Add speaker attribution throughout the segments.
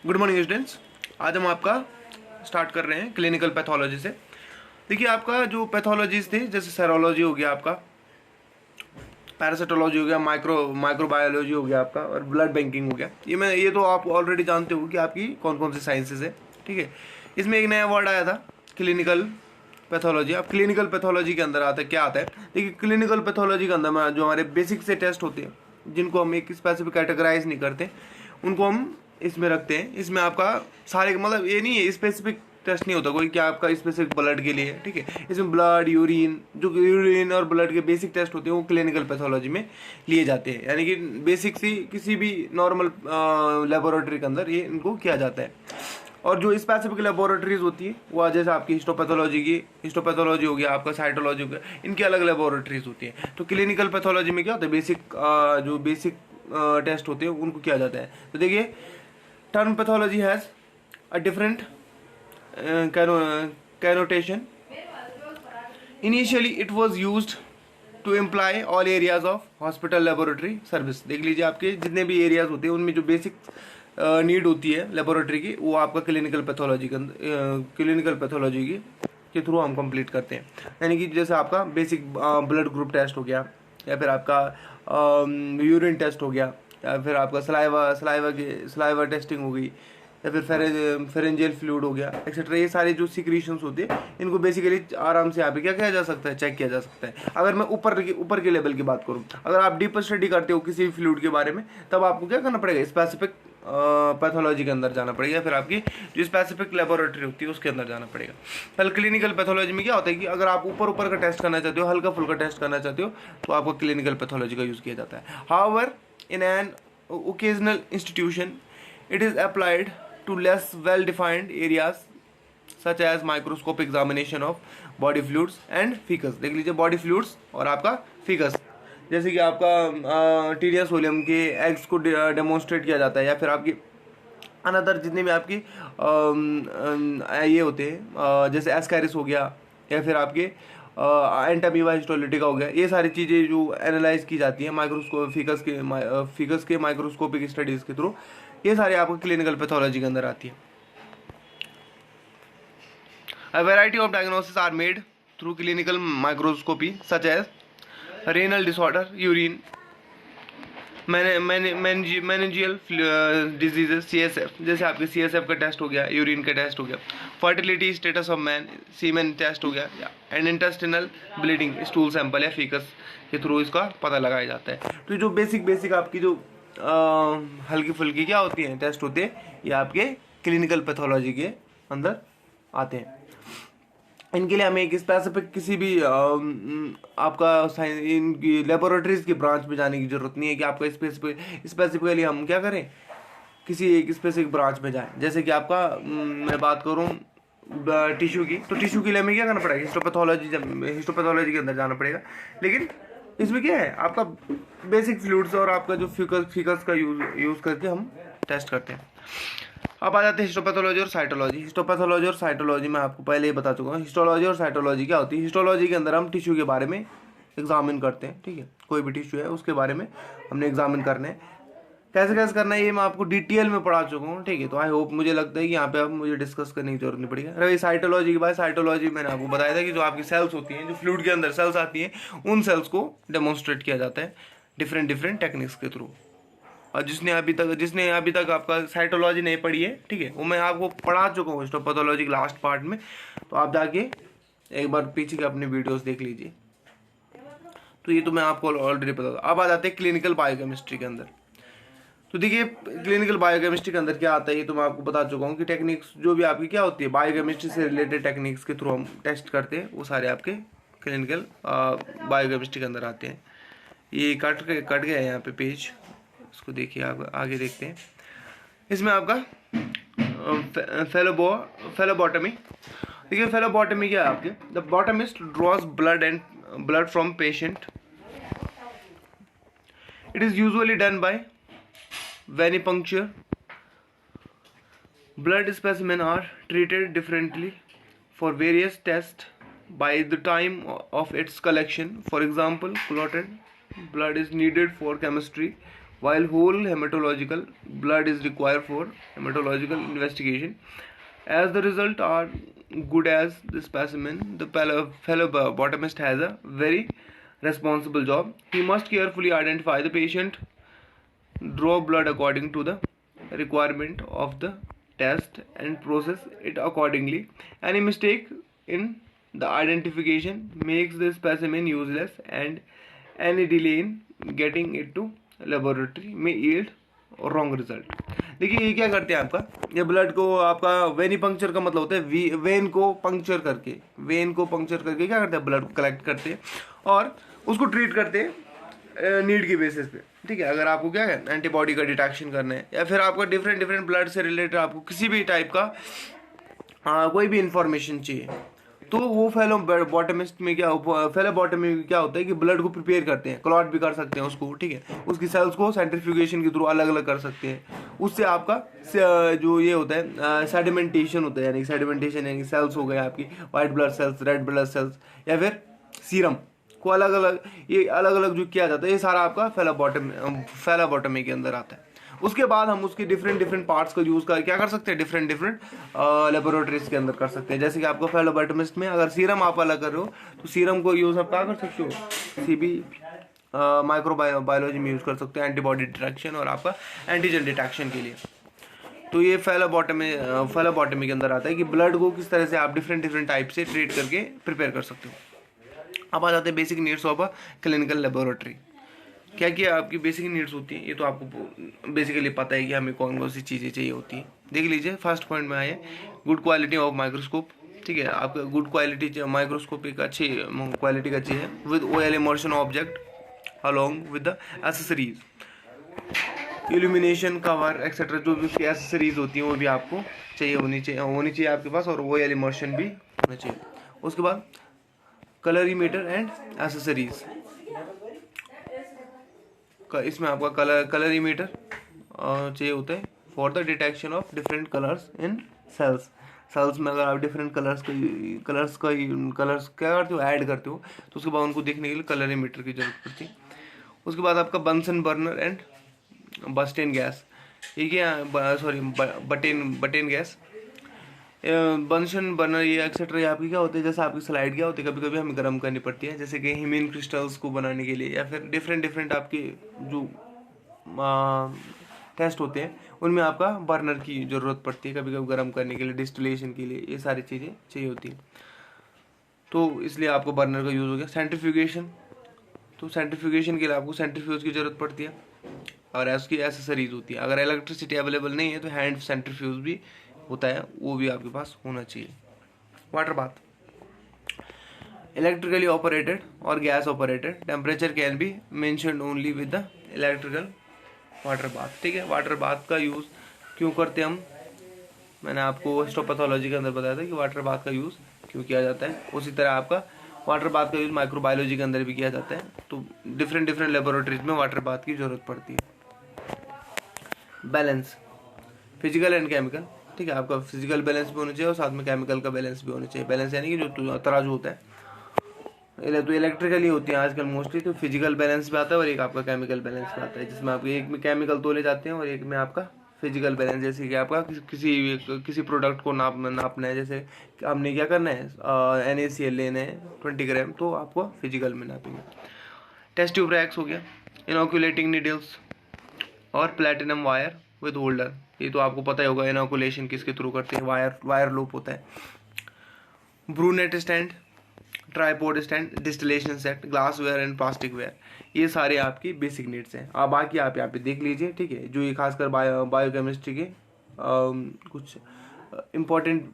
Speaker 1: Good morning students. आज हम आपका स्टार्ट कर रहे हैं क्लिनिकल पैथोलॉजी से। देखिए, आपका जो पैथोलॉजीज थे, जैसे सेरोलॉजी हो गया, आपका पैरासिटोलॉजी हो गया, माइक्रोबायोलॉजी हो गया आपका, और ब्लड बैंकिंग हो गया। ये तो आप ऑलरेडी जानते हो कि आपकी कौन कौन सी साइंसेज है। ठीक है, इसमें एक नया वर्ड आया था, क्लिनिकल पैथोलॉजी। अब क्लिनिकल पैथोलॉजी के अंदर आता है, क्या आता है? देखिए, क्लिनिकल पैथोलॉजी के अंदर में जो हमारे बेसिक से टेस्ट होते हैं, जिनको हम एक स्पेसिफिक कैटेगराइज नहीं करते, उनको हम इसमें रखते हैं। इसमें आपका सारे, मतलब ये नहीं है स्पेसिफिक टेस्ट नहीं होता कोई, क्या आपका स्पेसिफिक ब्लड के लिए। ठीक है, इसमें ब्लड, यूरिन, जो यूरिन और ब्लड के बेसिक टेस्ट होते हैं वो क्लिनिकल पैथोलॉजी में लिए जाते हैं। यानी कि बेसिक सी किसी भी नॉर्मल लेबोरेटरी के अंदर ये इनको किया जाता है। और जो स्पेसिफिक लेबोरेटरीज होती है वो जैसे आपकी हिस्टोपैथोलॉजी हो गया, आपका साइटोलॉजी हो गया, इनकी अलग लेबोरेटरीज होती है। तो क्लिनिकल पैथोलॉजी में क्या होता है, जो बेसिक टेस्ट होते हैं उनको किया जाता है। तो देखिए, term pathology has a different connotation. Initially it was used to imply all areas of hospital laboratory service. देख लीजिए, आपके जितने भी एरियाज होते हैं उनमें जो बेसिक नीड होती है लेबोरेटरी की, वो आपका क्लिनिकल पैथोलॉजी के थ्रू हम कंप्लीट करते हैं। यानी कि जैसे आपका बेसिक ब्लड ग्रुप टेस्ट हो गया, या फिर आपका यूरिन टेस्ट हो गया, या फिर आपका सलाइवा टेस्टिंग हो गई, या फिर फेरेंजियल फ्लूइड हो गया, एक्सेट्रा। ये सारे जो सिक्रीशंस होते हैं इनको बेसिकली आराम से यहाँ पे क्या किया जा सकता है, चेक किया जा सकता है। अगर मैं ऊपर के लेवल की बात करूँ, अगर आप डीपर स्टडी करते हो किसी भी फ्लूइड के बारे में, तब आपको क्या करना पड़ेगा, स्पेसिफिक पैथोलॉजी के अंदर जाना पड़ेगा, फिर आपकी जो स्पेसिफिक लेबोरेटरी होती है उसके अंदर जाना पड़ेगा। पहले क्लिनिकल पैथोलॉजी में क्या होता है कि अगर आप ऊपर का टेस्ट करना चाहते हो, हल्का फुल्का टेस्ट करना चाहते हो, तो आपको क्लिनिकल पैथोलॉजी का यूज़ किया जाता है। However, in an occasional institution it is applied to less well defined areas such as microscopic examination of body fluids and fecus. देख लीजिए, बॉडी फ्लूइड्स और आपका फीकस, जैसे कि आपका टीरिया सोलियम के एग्स को डेमोन्स्ट्रेट किया जाता है, या फिर आपकी अनदर जितने भी आपकी ये होते हैं, जैसे एस्कैरिस हो गया, या फिर आपके एंटामीबा हिस्टोलिटिका हो गया। ये सारी चीज़ें जो एनालाइज की जाती हैं फीकस के माइक्रोस्कोपिक स्टडीज़ के थ्रू, ये सारे आपको क्लिनिकल पैथोलॉजी के अंदर आती है। A variety of diagnoses are made through clinical microscopy such as renal disorder, urine, meningeal diseases, CSF, जैसे आपके CSF का टेस्ट हो गया, यूरिन का टेस्ट हो गया, fertility status of man, semen test हो गया, and intestinal bleeding, stool sample या फीकस के थ्रू इसका पता लगाया जाता है। तो जो बेसिक आपकी जो हल्की फुल्की क्या होती हैं, टेस्ट होते हैं, ये आपके क्लिनिकल पैथोलॉजी के अंदर आते हैं। इनके लिए हमें एक स्पेसिफिक किसी भी आपका इनकी लेबोरेटरीज की ब्रांच में जाने की जरूरत नहीं है कि आपका स्पेसिफिकली हम क्या करें, किसी एक स्पेसिफिक ब्रांच में जाएं। जैसे कि आपका मैं बात करूं टिश्यू की, तो टिश्यू के लिए हमें क्या करना पड़ेगा, हिस्टोपैथोलॉजी के अंदर जाना पड़ेगा। लेकिन इसमें क्या है, आपका बेसिक फ्लूइड्स और आपका जो फीकस का यूज करके हम टेस्ट करते हैं। अब आ जाते हैं हिस्टोपैथोलॉजी और साइटोलॉजी में आपको पहले ही बता चुका हूँ। हिस्टोलॉजी और साइटोलॉजी क्या होती है? हिस्टोलॉजी के अंदर हम टिश्यू के बारे में एग्जामिन करते हैं। ठीक है, कोई भी टिश्यू है उसके बारे में हमने एग्जामिन करना है। कैसे करना है ये मैं आपको डिटेल में पढ़ा चुका हूँ। ठीक है, तो आई होप, मुझे लगता है कि यहाँ पे अब मुझे डिस्कस करने की जरूरत नहीं पड़ेगी। रही साइटोलॉजी की बात, साइटोलॉजी मैंने आपको बताया था कि जो आपकी सेल्स होती हैं, जो फ्लूइड के अंदर सेल्स आती हैं, उन सेल्स को डेमोन्स्ट्रेट किया जाता है डिफरेंट टेक्निक्स के थ्रू। और जिसने अभी तक आपका साइटोलॉजी नहीं पढ़ी है, ठीक है, वो मैं आपको पढ़ा चुका हूँ हिस्टोपैथोलॉजी के लास्ट पार्ट में, तो आप जाके एक बार पीछे के अपने वीडियोस देख लीजिए। तो ये तो मैं आपको ऑलरेडी पता था। अब आ जाते हैं क्लिनिकल बायोकेमिस्ट्री के अंदर। तो देखिए, क्लिनिकल बायोकेमिस्ट्री के अंदर क्या आता है ये तो मैं आपको बता चुका हूँ कि टेक्निक्स जो भी आपकी क्या होती है, बायोकेमिस्ट्री से रिलेटेड टेक्निक्स के थ्रू हम टेस्ट करते हैं, वो सारे आपके क्लिनिकल बायोकेमिस्ट्री के अंदर आते हैं। ये कट गया है यहाँ पे पेज, इसको देखिए, आप आगे देखते हैं। इसमें आपका फेलोबोटमी। देखिए, फेलोबोटमी क्या है आपके, the phlebotomist draws blood from patient. It is usually done by venipuncture. Blood specimens are treated differently for various tests by the time of its collection. For example, clotted blood is needed for chemistry, while whole hematological blood is required for hematological investigation. As the result are good as the specimen, the phlebotomist has a very responsible job. He must carefully identify the patient, draw blood according to the requirement of the test, and process it accordingly. Any mistake in the identification makes the specimen useless, and any delay in getting it to laboratory may yield wrong result. देखिए ये क्या करते हैं आपका, ये blood को आपका venipuncture का मतलब होता है वेन को पंक्चर करके क्या करते हैं, ब्लड को कलेक्ट करते हैं और उसको ट्रीट करते हैं नीड की बेसिस पे. ठीक है, अगर आपको क्या है एंटीबॉडी का डिटेक्शन करना है या फिर आपको डिफरेंट ब्लड से रिलेटेड आपको किसी भी टाइप का कोई भी इंफॉर्मेशन चाहिए, तो वो फेलोबॉटमिस्ट में फेलोबॉटमी में क्या होता है कि ब्लड को प्रिपेयर करते हैं, क्लॉट भी कर सकते हैं उसको. ठीक है, उसकी सेल्स को सेंट्रीफ्यूगेशन के थ्रू अलग अलग कर सकते हैं. उससे आपका जो ये होता है सेडिमेंटेशन होता है, यानी सेडिमेंटेशन यानी सेल्स हो गए आपकी white blood cells, red blood cells या फिर सीरम को अलग अलग जो किया जाता है, ये सारा आपका फेलोबॉटमी के अंदर आता है. उसके बाद हम उसके डिफरेंट पार्ट्स का यूज़ कर क्या कर सकते हैं, डिफरेंट लेबोरेटरीज के अंदर कर सकते हैं. जैसे कि आपको फेलोबॉटमिस्ट में अगर सीरम आप अलग कर रहे हो तो सीरम को यूज़ आप क्या कर सकते हो, सीबी माइक्रोबायोलॉजी में यूज़ कर सकते हैं एंटीबॉडी डिटेक्शन और आपका एंटीजन डिटेक्शन के लिए. तो ये फेलोबॉटमी के अंदर आता है कि ब्लड को किस तरह से आप डिफरेंट टाइप से ट्रीट करके प्रिपेयर कर सकते हो. अब आ जाते हैं basic needs of a clinical laboratory. क्या क्या आपकी बेसिक नीड्स होती हैं, ये तो आपको बेसिकली पता है कि हमें कौन कौन सी चीज़ें चाहिए होती हैं. देख लीजिए, फर्स्ट पॉइंट में आए गुड क्वालिटी ऑफ माइक्रोस्कोप. ठीक है, आपका गुड क्वालिटी माइक्रोस्कोप एक अच्छी क्वालिटी का चाहिए with oil immersion object along with the accessories, illumination cover etcetera, जो भी उसकी एसेसरीज होती हैं वो भी आपको होनी चाहिए आपके पास, और ऑयल इमर्शन भी होना चाहिए. उसके बाद कलरीमीटर एंड एसेसरीज, इसमें आपका कलरीमीटर चाहिए होता है for the detection of different colours in cells में. अगर आप डिफरेंट कलर्स क्या करते हो, ऐड करते हो, तो उसके बाद उनको देखने के लिए कलरीमीटर की जरूरत पड़ती है. उसके बाद आपका बंसन बर्नर एंड बस्टेन गैस, ये क्या सॉरी बटेन गैस, बंसन बर्नर ये एक्सेट्रा, ये आपकी क्या होते हैं, जैसे आपकी स्लाइड क्या होती है, कभी कभी हमें गर्म करनी पड़ती है, जैसे कि हीमीन क्रिस्टल्स को बनाने के लिए, या फिर डिफरेंट आपके जो टेस्ट होते हैं उनमें आपका बर्नर की ज़रूरत पड़ती है कभी कभी गर्म करने के लिए, डिस्टिलेशन के लिए, ये सारी चीज़ें चाहिए होती हैं. तो इसलिए आपको बर्नर का यूज़ हो गया. सेंट्रीफ्यूगेशन, तो सेंट्रीफ्यूगेशन के लिए आपको सेंट्रीफ्यूज की ज़रूरत पड़ती है और उसकी एसेसरीज होती है. अगर इलेक्ट्रिसिटी अवेलेबल नहीं है तो हैंड सेंट्रीफ्यूज भी होता है, वो भी आपके पास होना चाहिए. वाटर बाथ, इलेक्ट्रिकली ऑपरेटेड और gas operated, temperature can be mentioned only with the electrical water bath. ठीक है, वाटर बाथ का यूज़ क्यों करते हैं हम, मैंने आपको हिस्टोपैथोलॉजी के अंदर बताया था कि वाटर बाथ का यूज़ क्यों किया जाता है. उसी तरह आपका वाटर बाथ का यूज़ माइक्रोबायोलॉजी के अंदर भी किया जाता है. तो डिफरेंट लेबोरेटरीज में वाटर बाथ की ज़रूरत पड़ती है. Balance, physical and chemical. ठीक है, आपका फिजिकल बैलेंस भी होना चाहिए और साथ में केमिकल का बैलेंस भी होना चाहिए. बैलेंस यानी कि जो तराजू होता है, तो इलेक्ट्रिकली होती है आजकल मोस्टली, तो फिजिकल बैलेंस भी आता है और एक आपका केमिकल बैलेंस भी आता है, जिसमें आपके एक में केमिकल तोले जाते हैं और एक में आपका फिजिकल बैलेंस. जैसे कि आपका किसी प्रोडक्ट को नापना है, जैसे हमने क्या करना है NaCl लेना है 20 ग्राम, तो आपको फिजिकल में नापेंगे. टेस्ट ट्यूब रैक्स हो गया, इनोकुलेटिंग नीडल्स और प्लेटिनम वायर विद होल्डर. ये तो आपको पता ही होगा इनोकुलेशन किसके थ्रू करते हैं, वायर लूप होता है. Burette stand, tripod stand, distillation set, glass ware and plastic ware, ये सारे आपकी बेसिक नीड्स हैं. अब बाकी आप यहाँ पे देख लीजिए. ठीक है, जो ये खासकर बायोकेमिस्ट्री के कुछ इम्पोर्टेंट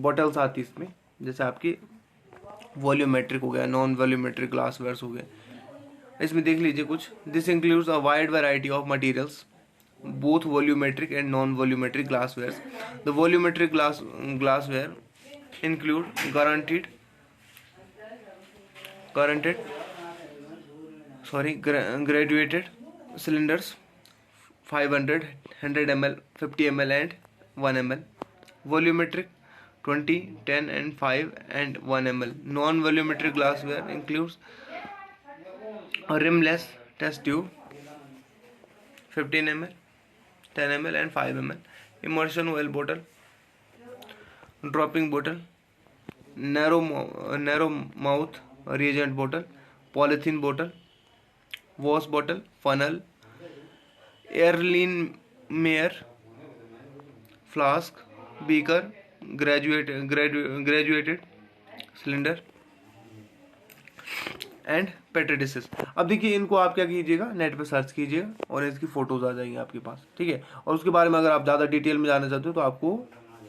Speaker 1: बॉटल्स आती इसमें, जैसे आपकी वॉल्यूमेट्रिक हो गया, नॉन वॉल्यूमेट्रिक ग्लास वेयर्स हो गए. इसमें देख लीजिए कुछ. This includes a wide variety of materials, both volumetric and non-volumetric glasswares. The volumetric glassware include graduated cylinders, 500, 100 ml, 50 ml and 1 ml. Volumetric 20, 10 and 5 and 1 ml. Non-volumetric glassware includes a rimless test tube, 15 ml, 10 ml and 5 ml. Immersion oil bottle, dropping bottle, narrow mouth reagent bottle, polythene bottle, wash bottle, funnel, Erlenmeyer flask, beaker, graduated cylinder and petri dishes. अब देखिए इनको आप क्या कीजिएगा, net पे search कीजिएगा और इसकी फोटोज आ जाएंगी आपके पास, ठीक है. और उसके बारे में अगर आप ज़्यादा डिटेल में जानना चाहते हो तो आपको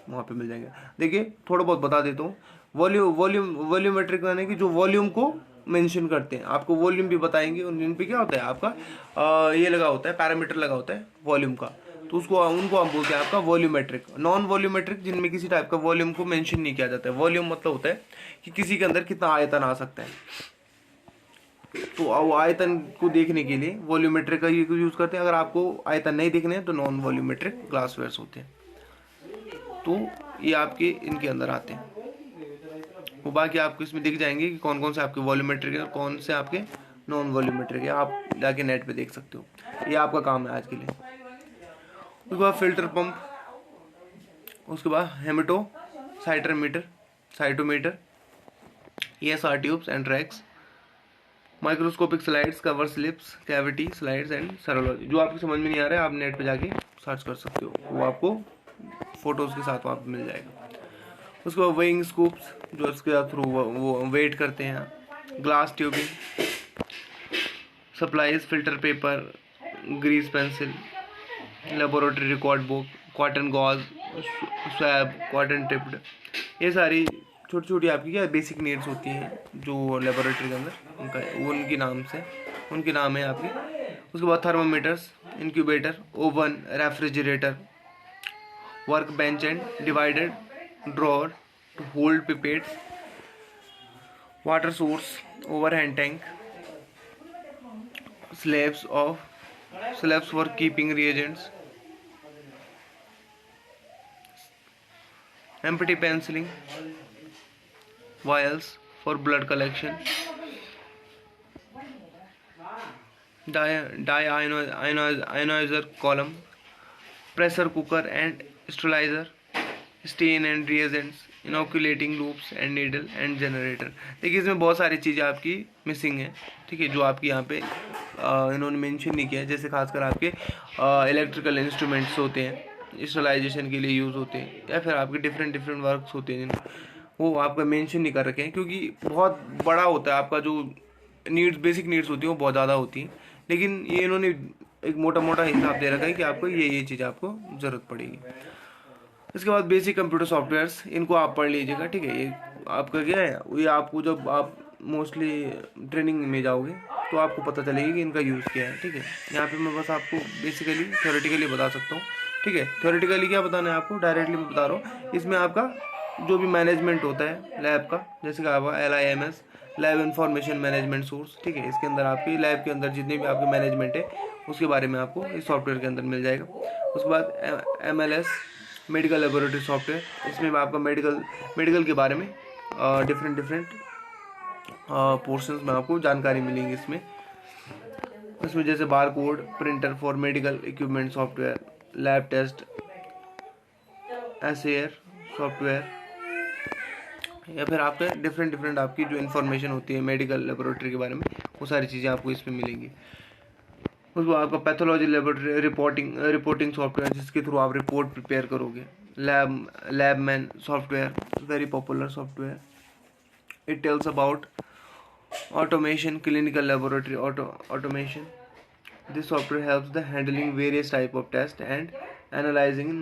Speaker 1: वहाँ पे मिल जाएंगे. देखिए थोड़ा बहुत बता देता हूँ. वॉल्यूमेट्रिक यानी कि जो वॉल्यूम को मेंशन करते हैं, आपको वॉल्यूम भी बताएंगे. और इन पे क्या होता है आपका ये लगा होता है, पैरामीटर लगा होता है वॉल्यूम का, तो उनको हम बोलते हैं आपका वॉल्यूमेट्रिक. नॉन वॉल्यूमेट्रिक जिनमें किसी टाइप का वॉल्यूम को मेंशन नहीं किया जाता है. वॉल्यूम मतलब होता है कि किसी के अंदर कितना आयतन आ सकता है, तो आयतन को देखने के लिए वॉल्यूमेट्रिक का यूज करते हैं. अगर आपको आयतन नहीं देखने हैं तो नॉन वॉल्यूमेट्रिक ग्लासवेयर्स होते हैं. तो ये आपके इनके अंदर आते हैं. वो बाकी आपको इसमें दिख जाएंगे कि कौन कौन से आपके वॉल्यूमेट्रिक है और कौन से आपके नॉन वॉल्यूमेट्रिक है. आप जाके नेट पे देख सकते हो. ये आपका काम है आज के लिए. उसके बाद फिल्टर पंप, उसके बाद haemato cytometer, ESR tubes and tracks, microscopic slides, cover slips, cavity slides and serology. जो आपको समझ में नहीं आ रहा है आप नेट पे जाके सर्च कर सकते हो, वो आपको फोटोज के साथ वहाँ पे मिल जाएगा. उसके बाद वेइंग स्कूप्स जो इसके थ्रू वो वेट करते हैं, glass tubing, supplies, filter paper, grease pencil, laboratory record book, cotton gauze, swab, cotton tipped. ये सारी छोटी छोटी आपकी क्या बेसिक नीड्स होती हैं जो लेबोरेटरी के अंदर उनका उनके नाम है आपके. उसके बाद thermometers, incubator, oven, refrigerator, work bench and divided drawer to hold pipettes, water source, overhand tank, slabs for keeping reagents, empty penciling, vials for blood collection, ionizer column, pressure cooker and sterilizer, stain and reagents, inoculating loops and needle and generator. देखिए इसमें बहुत सारी चीज़ें आपकी missing है, ठीक है, जो आपकी यहाँ पे इन्होंने मेंशन नहीं किया है. जैसे खासकर आपके इलेक्ट्रिकल इंस्ट्रूमेंट्स होते हैं, स्टरलाइजेशन के लिए यूज़ होते हैं, या फिर आपके डिफरेंट वर्क्स होते हैं वो आपका मेंशन नहीं कर रखे हैं, क्योंकि बहुत बड़ा होता है आपका जो बेसिक नीड्स होती हैं वो बहुत ज़्यादा होती हैं. लेकिन ये इन्होंने एक मोटा हिसाब दे रखा है कि आपको ये चीज़ आपको ज़रूरत पड़ेगी. इसके बाद बेसिक कंप्यूटर सॉफ्टवेयर्स, इनको आप पढ़ लीजिएगा, ठीक है. ये आपका क्या है, ये आपको जब आप मोस्टली ट्रेनिंग में जाओगे तो आपको पता चलेगी कि इनका यूज़ क्या है, ठीक है. यहाँ पे मैं बस आपको बेसिकली थ्योरेटिकली बता सकता हूँ, ठीक है. थ्योरेटिकली क्या बताना है आपको, डायरेक्टली मैं बता रहा हूँ. इसमें आपका जो भी मैनेजमेंट होता है लैब का, जैसे कि आपका LIMS, lab information management source, ठीक है. इसके अंदर आपकी लैब के अंदर जितने भी आपके मैनेजमेंट है उसके बारे में आपको इस सॉफ्टवेयर के अंदर मिल जाएगा. उसके बाद MLS, मेडिकल लेबोरेटरी सॉफ्टवेयर. इसमें आपका मेडिकल के बारे में डिफरेंट पोर्शंस में आपको जानकारी मिलेंगी. इसमें जैसे bar code, printer for medical equipment software, lab test, एसएयर सॉफ्टवेयर, या फिर आपके डिफरेंट आपकी जो इन्फॉर्मेशन होती है मेडिकल लेबोरेटरी के बारे में वो सारी चीज़ें आपको इसमें मिलेंगी. उसको आपका पैथोलॉजी लेबोरेटरी रिपोर्टिंग सॉफ्टवेयर, जिसके थ्रू आप रिपोर्ट प्रिपेयर करोगे. Labman software, very popular software. It tells about automation, clinical laboratory automation. This software helps the handling various type of test and analysing in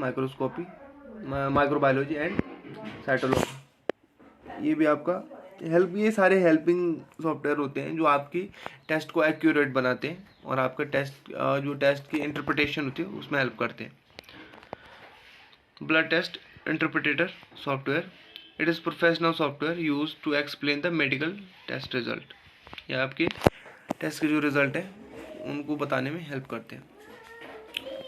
Speaker 1: microbiology and cytology. ये भी आपका ये सारे helping software होते हैं जो आपकी टेस्ट को एक्यूरेट बनाते हैं और आपका टेस्ट की इंटरप्रिटेशन होती है उसमें हेल्प करते हैं. Blood test interpreter software, it is professional software use to explain the medical test result. या आपके टेस्ट के जो रिजल्ट है उनको बताने में हेल्प करते हैं.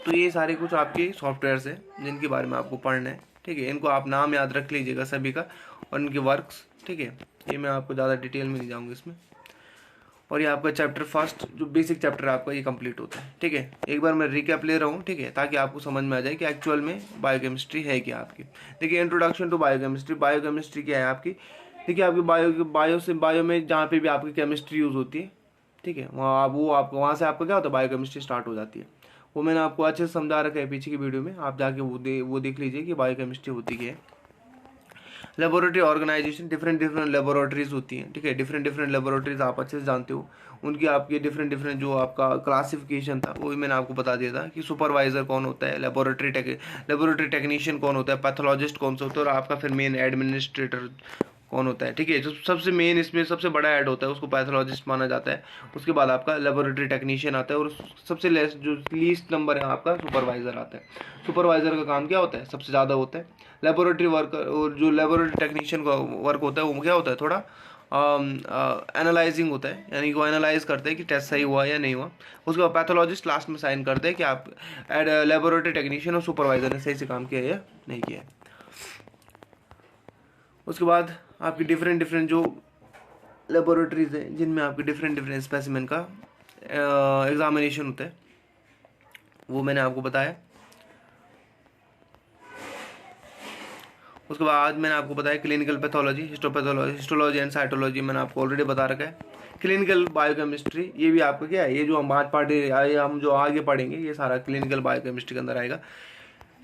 Speaker 1: तो ये सारे कुछ आपके सॉफ्टवेयर्स हैं जिनके बारे में आपको पढ़ना है, ठीक है. इनको आप नाम याद रख लीजिएगा सभी का और इनके वर्क्स, ठीक है. ये मैं आपको ज़्यादा डिटेल में नहीं जाऊँगा इसमें. और ये आपका चैप्टर फर्स्ट जो बेसिक चैप्टर है आपका ये कंप्लीट होता है। ठीक है, एक बार मैं रिकैप ले रहा हूँ, ठीक है, ताकि आपको समझ में आ जाए कि एक्चुअल में बायोकेमिस्ट्री है क्या आपकी। देखिए, इंट्रोडक्शन टू बायोकेमिस्ट्री। बायोकेमिस्ट्री क्या है आपकी? देखिए, आपकी बायो में जहाँ पे भी आपकी केमिस्ट्री यूज़ होती है, ठीक है, वहाँ से आपका क्या होता है, बायोकेमिस्ट्री स्टार्ट हो जाती है। वो मैंने आपको अच्छे से समझा रखा है पीछे की वीडियो में, आप जाके वो देख लीजिए कि बायोकेमिस्ट्री होती क्या है। लेबोरेटरी ऑर्गेनाइजेशन, डिफरेंट लेबोरेटरीज होती हैं, ठीक है, डिफरेंट लेबोरेटरीज आप अच्छे से जानते हो, उनकी आपकी डिफरेंट जो आपका क्लासिफिकेशन था वो भी मैंने आपको बता दिया था कि सुपरवाइजर कौन होता है, लेबोरेटरी टेक्नीशियन कौन होता है, पैथोलॉजिस्ट कौन सा होता है, और आपका फिर मेन एडमिनिस्ट्रेटर कौन होता है। ठीक है, जो सबसे मेन इसमें सबसे बड़ा ऐड होता है उसको पैथोलॉजिस्ट माना जाता है। उसके बाद आपका लेबोरेटरी टेक्नीशियन आता है, और सबसे लेस जो लीस्ट नंबर है आपका सुपरवाइजर आता है। सुपरवाइजर का काम क्या होता है, सबसे ज़्यादा होता है। लेबोरेटरी वर्क, और जो लेबोरेटरी टेक्नीशियन का वर्क होता है वो क्या होता है, थोड़ा एनालाइजिंग होता है, यानी कि वो एनालाइज करते हैं कि टेस्ट सही हुआ या नहीं हुआ। उसके बाद पैथोलॉजिस्ट लास्ट में साइन करते हैं कि आप लेबोरेटरी टेक्नीशियन और सुपरवाइजर ने सही से काम किया या नहीं किया। उसके बाद आपकी डिफरेंट जो लेबोरेटरीज हैं जिनमें आपकी डिफरेंट स्पेसिमेन का एग्जामिनेशन होता है, वो मैंने आपको बताया। उसके बाद मैंने आपको बताया clinical pathology, histology and cytology मैंने आपको ऑलरेडी बता रखा है। क्लिनिकल बायोकेमिस्ट्री, ये भी आपका क्या है, ये जो हम आज हम जो आगे पढ़ेंगे ये सारा क्लिनिकल बायोकेमिस्ट्री के अंदर आएगा।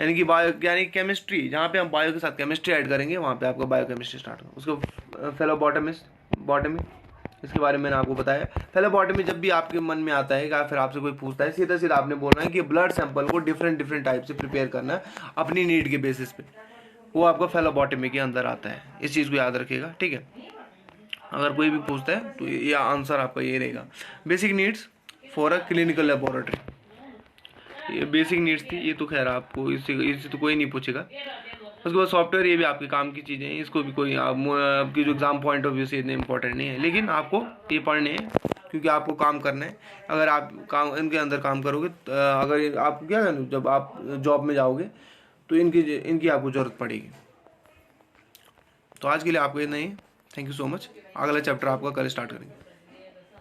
Speaker 1: यानी केमिस्ट्री, जहाँ पे हम बायो के साथ केमिस्ट्री ऐड करेंगे वहाँ पे आपका बायोकेमिस्ट्री स्टार्ट होगा। उसको बॉटमी, इसके बारे में मैंने आपको बताया। फेलोबॉटमी जब भी आपके मन में आता है या फिर आपसे कोई पूछता है, सीधा आपने बोलना है कि ब्लड सैंपल को डिफरेंट टाइप से प्रिपेयर करना है अपनी नीड के बेसिस पे, वो आपका फेलोबॉटमी के अंदर आता है। इस चीज़ को याद रखिएगा, ठीक है। अगर कोई भी पूछता है तो ये आंसर आपका ये रहेगा। Basic needs for a clinical laboratory, ये बेसिक नीड्स थी। ये तो खैर आपको इससे तो कोई नहीं पूछेगा। उसके बाद सॉफ्टवेयर, ये भी आपके काम की चीज़ें हैं, इसको भी कोई आपकी जो एग्जाम पॉइंट ऑफ व्यू से इतने इंपॉर्टेंट नहीं है, लेकिन आपको ये पढ़ने हैं क्योंकि आपको काम करना है। अगर आप इनके अंदर काम करोगे, अगर आपको क्या करना, जब आप जॉब में जाओगे तो इनकी आपको ज़रूरत पड़ेगी। तो आज के लिए आपको इतना ही। Thank you so much. अगला चैप्टर आपका कल स्टार्ट करेंगे।